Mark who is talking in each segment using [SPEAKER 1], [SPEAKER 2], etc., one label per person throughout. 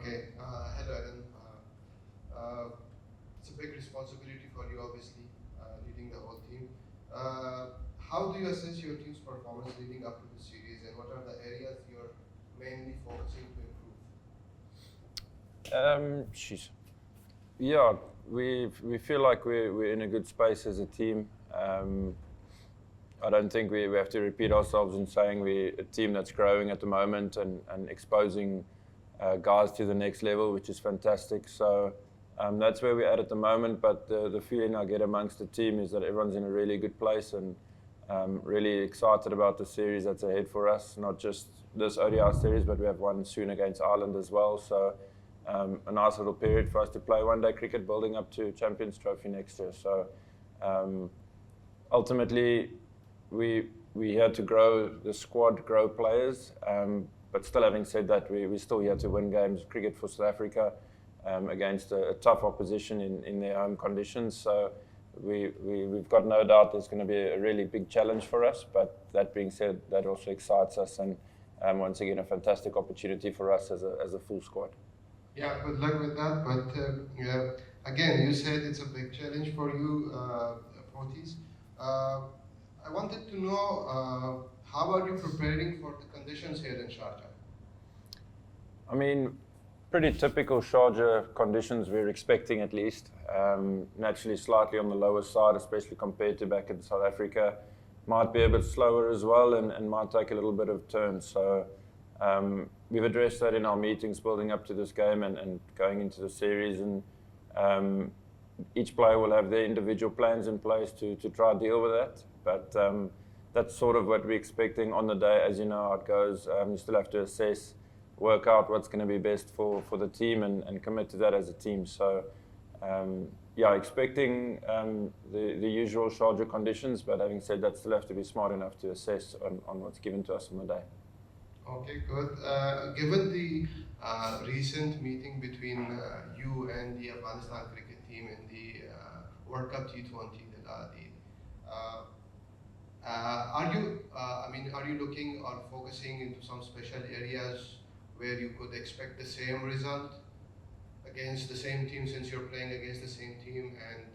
[SPEAKER 1] Okay. Hello, Aiden. It's a big responsibility for you, obviously, leading the whole team. How do you assess your team's performance leading up to the series, and what are the areas you're mainly focusing to improve?
[SPEAKER 2] Sheesh. Yeah, we feel like we're in a good space as a team. I don't think we have to repeat ourselves in saying we're a team that's growing at the moment and exposing guys to the next level, which is fantastic. So that's where we're at the moment. But the feeling I get amongst the team is that everyone's in a really good place and really excited about the series that's ahead for us. Not just this ODI series, but we have one soon against Ireland as well. So a nice little period for us to play one-day cricket building up to Champions Trophy next year. So ultimately, we had to grow the squad, grow players, but still having said that, we still had to win games, cricket for South Africa against a tough opposition in their home conditions. So we've got no doubt there's going to be a really big challenge for us, but that being said, that also excites us and once again, a fantastic opportunity for us as a full squad.
[SPEAKER 1] Yeah, good luck with that. But again, you said it's a big challenge for you, Proteas. I wanted to know how are you preparing for the conditions here in Sharjah?
[SPEAKER 2] I mean, pretty typical Sharjah conditions we're expecting at least. Naturally slightly on the lower side, especially compared to back in South Africa. Might be a bit slower as well and might take a little bit of turn. So we've addressed that in our meetings building up to this game and going into the series. And each player will have their individual plans in place to try and deal with that. But that's sort of what we're expecting on the day. As you know how it goes, you still have to assess, work out what's going to be best for the team and commit to that as a team. So yeah, expecting the usual Sharjah conditions, but having said that, still have to be smart enough to assess on what's given to us on the day.
[SPEAKER 1] Okay, good. Given the recent meeting between you and the Afghanistan cricket team in the World Cup T20, are you looking or focusing into some special areas where you could expect the same result against the same team, since you're playing against the same team? And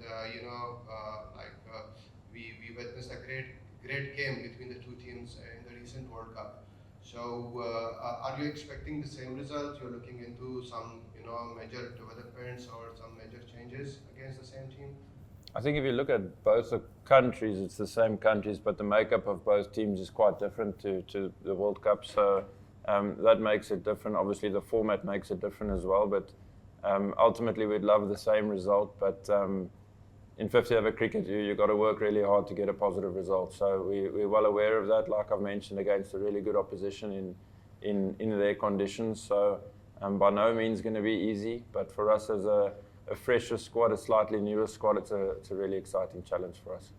[SPEAKER 1] we witnessed a great game between the two teams in the recent World Cup. So are you expecting the same result? You're looking into some major developments or some major changes against the same team?
[SPEAKER 2] I think if you look at both the countries, it's the same countries, but the makeup of both teams is quite different to the World Cup. So that makes it different. Obviously, the format makes it different as well. But ultimately, we'd love the same result. But in 50-over cricket, you've got to work really hard to get a positive result. So we're well aware of that, like I've mentioned, against a really good opposition in their conditions. So by no means going to be easy. But for us as a fresher squad, a slightly newer squad, it's a really exciting challenge for us.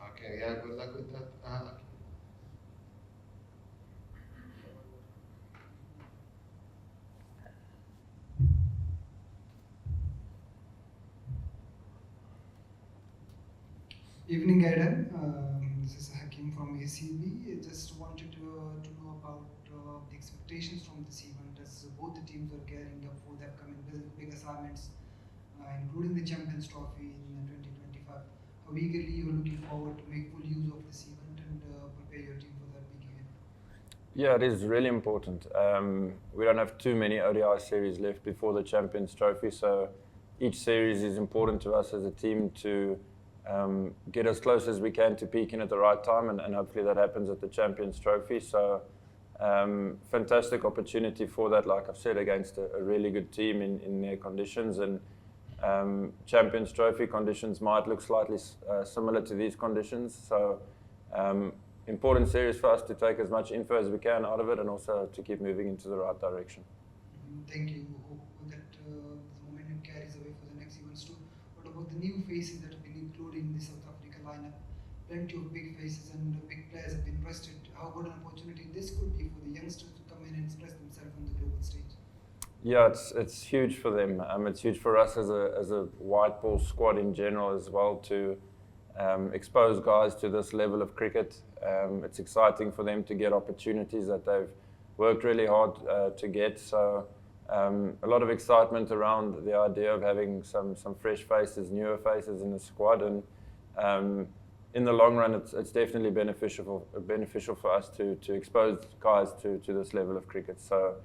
[SPEAKER 1] Okay, yeah, good luck with that.
[SPEAKER 3] Evening, Aiden. This is Hakim from ACB. I just wanted to know about the expectations from this event, as both the teams are gearing up for the upcoming big assignments, including the Champions Trophy in 2025. How eagerly you're looking forward to make full use of this event and prepare your team for that big event?
[SPEAKER 2] Yeah, it is really important. We don't have too many ODI series left before the Champions Trophy, so each series is important to us as a team to get as close as we can to peaking at the right time, and hopefully that happens at the Champions Trophy. So fantastic opportunity for that, like I've said, against a really good team in their conditions. And Champions Trophy conditions might look slightly similar to these conditions. So important series for us to take as much info as we can out of it and also to keep moving into the right direction.
[SPEAKER 3] Thank you. Hope that the momentum carries away for the next events too. What about the new faces that have been included in the South Africa lineup? Plenty of big faces and big players have been rested. How good an opportunity this could be for the youngsters to come in and express themselves on the global stage?
[SPEAKER 2] Yeah, it's huge for them. It's huge for us as a white ball squad in general as well to expose guys to this level of cricket. It's exciting for them to get opportunities that they've worked really hard to get. So a lot of excitement around the idea of having some fresh faces, newer faces in the squad, and in the long run, it's definitely beneficial for us to expose guys to this level of cricket. So,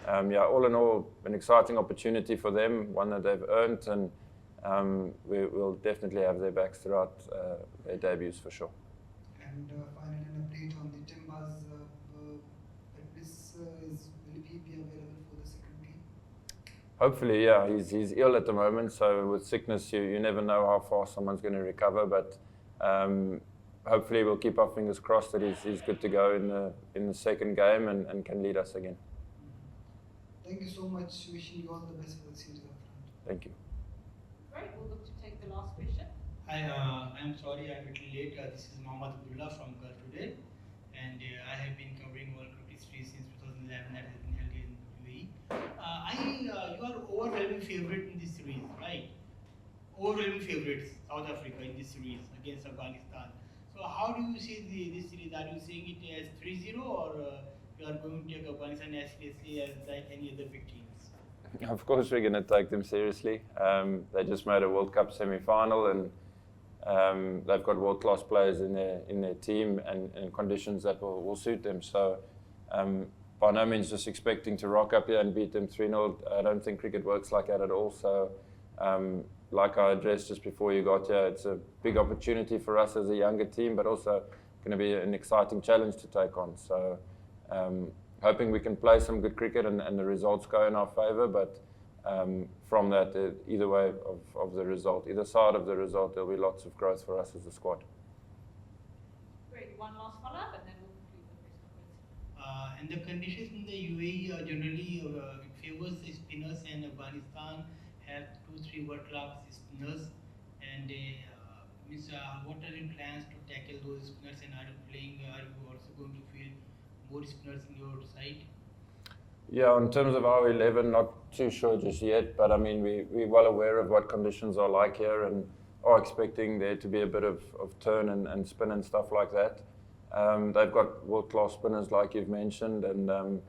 [SPEAKER 2] yeah, all in all, an exciting opportunity for them, one that they've earned, and we'll definitely have their backs throughout their debuts for sure.
[SPEAKER 3] And finally, an update on the Timbers fitness will he be available for the second team?
[SPEAKER 2] Hopefully, yeah. He's ill at the moment, so with sickness, you never know how fast someone's going to recover. But hopefully, we'll keep our fingers crossed that he's good to go in the second game and can lead us again.
[SPEAKER 3] Thank you so much. Wishing you all the best for the series up front.
[SPEAKER 2] Thank you.
[SPEAKER 4] Great. We'll look to take the last question.
[SPEAKER 5] Hi, I'm sorry I'm a little late. This is Mohammad Abdullah from Gulf today, and I have been covering World Cricket Series since 2011 that has been held in UAE. You are overwhelming favorite in this series, right? Overwhelming favorites, South Africa in this series against Afghanistan. So how do you see this series? Are you seeing it as 3-0 or you are going to take Afghanistan as seriously as like any other big teams?
[SPEAKER 2] Of course, we're going to take them seriously. They just made a World Cup semi-final, and they've got world-class players in their team and conditions that will suit them. So, by no means just expecting to rock up here and beat them 3-0. I don't think cricket works like that at all. So, like I addressed just before you got here, it's a big opportunity for us as a younger team, but also going to be an exciting challenge to take on. So, hoping we can play some good cricket and the results go in our favour. But from that, either way of the result, either side of the result, there'll be lots of growth for us as a squad.
[SPEAKER 4] Great. One last follow-up, and then we'll conclude the press conference.
[SPEAKER 5] And the conditions in the UAE generally it favors the spinners, and Afghanistan have 2-3 world-class spinners. And what are your plans to tackle those spinners? And are you also going to field more spinners in your side?
[SPEAKER 2] Yeah, in terms of our 11, not too sure just yet, but I mean, we're well aware of what conditions are like here and are expecting there to be a bit of turn and spin and stuff like that. They've got world-class spinners like you've mentioned, and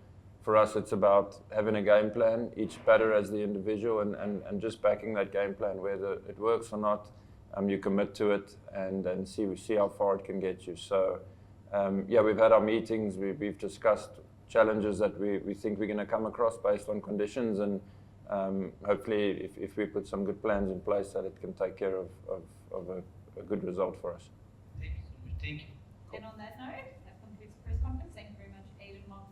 [SPEAKER 2] for us it's about having a game plan, each batter as the individual, and just backing that game plan, whether it works or not, you commit to it and see how far it can get you. So yeah, we've had our meetings, we've discussed challenges that we think we're going to come across based on conditions, and hopefully if we put some good plans in place that it can take care of a good result for us.
[SPEAKER 5] Thank you so much. Thank you.
[SPEAKER 4] And on that note,